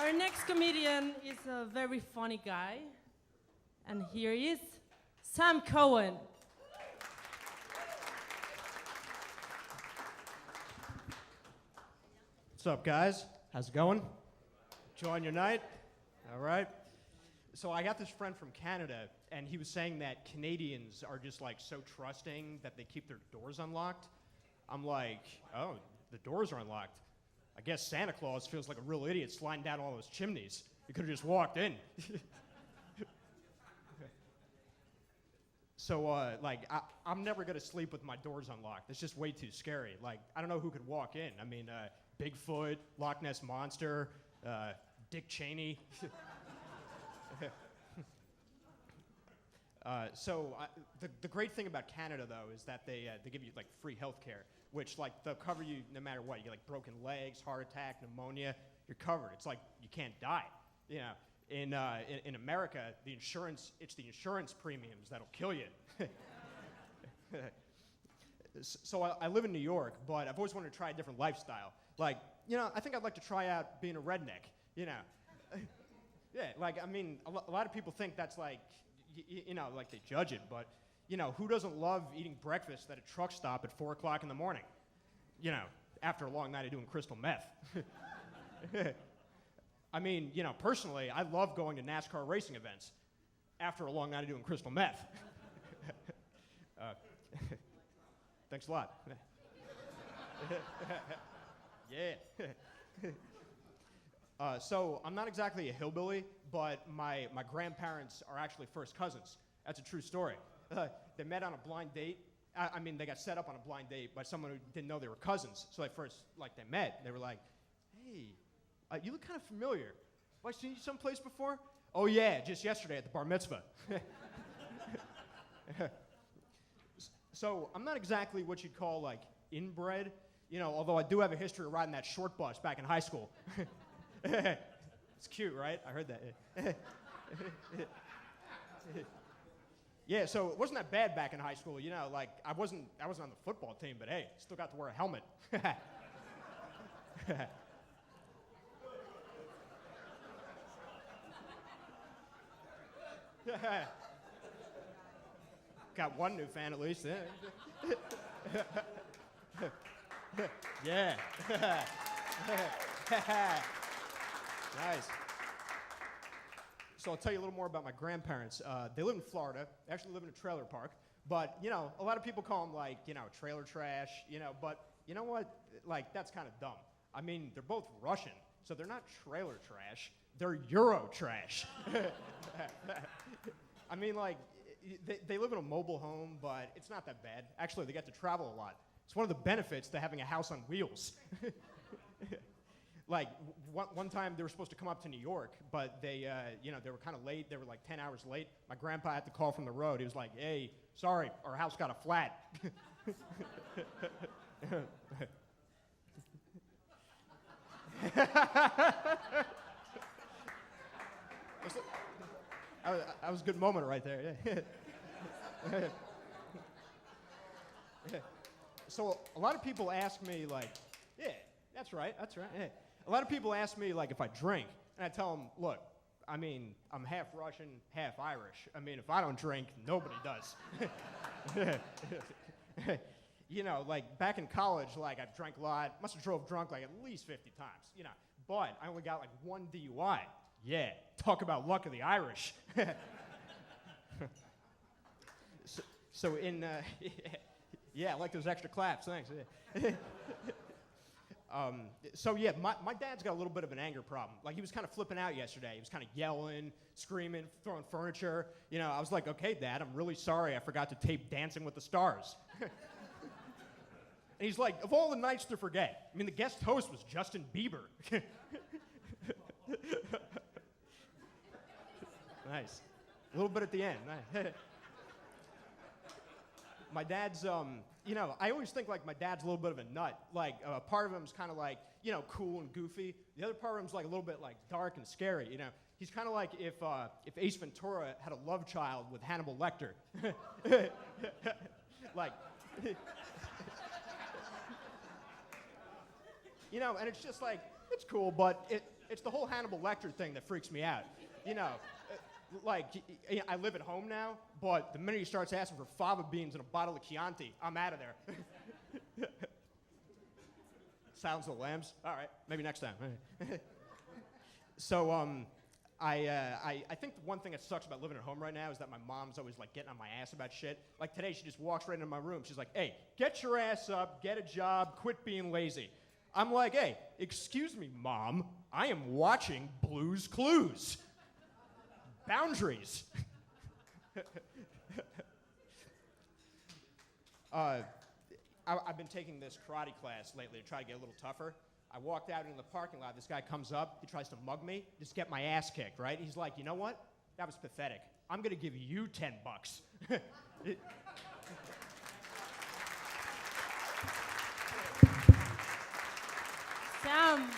Our next comedian is a very funny guy. And here he is, Sam Cohen. What's up, guys? How's it going? Enjoying your night? All right. So I got this friend from Canada, and he was saying that Canadians are just like so trusting that they keep their doors unlocked. I'm like, oh, the doors are unlocked. I guess Santa Claus feels like a real idiot sliding down all those chimneys. You could have just walked in. So, I'm never gonna sleep with my doors unlocked. It's just way too scary. Like, I don't know who could walk in. I mean, Bigfoot, Loch Ness Monster, Dick Cheney. The great thing about Canada, though, is that they give you like free health care, which like they'll cover you no matter what. You get like broken legs, heart attack, pneumonia, you're covered. It's like you can't die. You know, in America, it's the insurance premiums that'll kill you. So I live in New York, but I've always wanted to try a different lifestyle. Like, I think I'd like to try out being a redneck. Yeah, like, I mean, a lot of people think that's like, like they judge it, but, who doesn't love eating breakfast at a truck stop at 4 o'clock in the morning? After a long night of doing crystal meth. I mean, personally, I love going to NASCAR racing events after a long night of doing crystal meth. Thanks a lot. Yeah. So I'm not exactly a hillbilly, but my grandparents are actually first cousins. That's a true story. They met on a blind date. I mean, they got set up on a blind date by someone who didn't know they were cousins. So they met. They were like, hey, you look kind of familiar. Have I seen you someplace before? Oh, yeah, just yesterday at the bar mitzvah. So I'm not exactly what you'd call, like, inbred, although I do have a history of riding that short bus back in high school. It's cute, right? I heard that. Yeah, so it wasn't that bad back in high school, like, I wasn't on the football team, but hey, still got to wear a helmet. Got one new fan at least. Yeah. Nice. So I'll tell you a little more about my grandparents. They live in Florida. They actually live in a trailer park. But, a lot of people call them, like, trailer trash, but you know what? Like, that's kind of dumb. I mean, they're both Russian, so they're not trailer trash. They're Euro trash. I mean, like, they live in a mobile home, but it's not that bad. Actually, they get to travel a lot. It's one of the benefits to having a house on wheels. Like, one time they were supposed to come up to New York, but they were kind of late. They were like 10 hours late. My grandpa had to call from the road. He was like, hey, sorry, our house got a flat. That was a good moment right there. Yeah. So a lot of people ask me, like, yeah, that's right. Yeah. A lot of people ask me, like, if I drink, and I tell them, look, I mean, I'm half Russian, half Irish. I mean, if I don't drink, nobody does. Like, back in college, like, I drank a lot. Must have drove drunk, like, at least 50 times, But I only got, like, 1 DUI. Yeah, talk about luck of the Irish. So in, yeah, I like those extra claps, thanks. So yeah, my dad's got a little bit of an anger problem. Like, he was kind of flipping out yesterday. He was kind of yelling, screaming, throwing furniture. I was like, okay, Dad, I'm really sorry I forgot to tape Dancing with the Stars. And he's like, of all the nights to forget, I mean, the guest host was Justin Bieber. Nice. A little bit at the end. Nice. My dad's, I always think, like, my dad's a little bit of a nut. Like, part of him's kind of like, cool and goofy. The other part of him's, like, a little bit, like, dark and scary, He's kind of like if Ace Ventura had a love child with Hannibal Lecter. Like, and it's just like, it's cool, but It's the whole Hannibal Lecter thing that freaks me out. You know, I live at home now, but the minute he starts asking for fava beans and a bottle of Chianti, I'm out of there. Sounds of the Lambs? All right, maybe next time. So, I think the one thing that sucks about living at home right now is that my mom's always like getting on my ass about shit. Like today, she just walks right into my room. She's like, "Hey, get your ass up, get a job, quit being lazy." I'm like, "Hey, excuse me, Mom, I am watching Blue's Clues." Boundaries. I've been taking this karate class lately to try to get a little tougher. I walked out into the parking lot. This guy comes up. He tries to mug me, just get my ass kicked, right? He's like, "You know what? That was pathetic. I'm going to give you $10." Sam.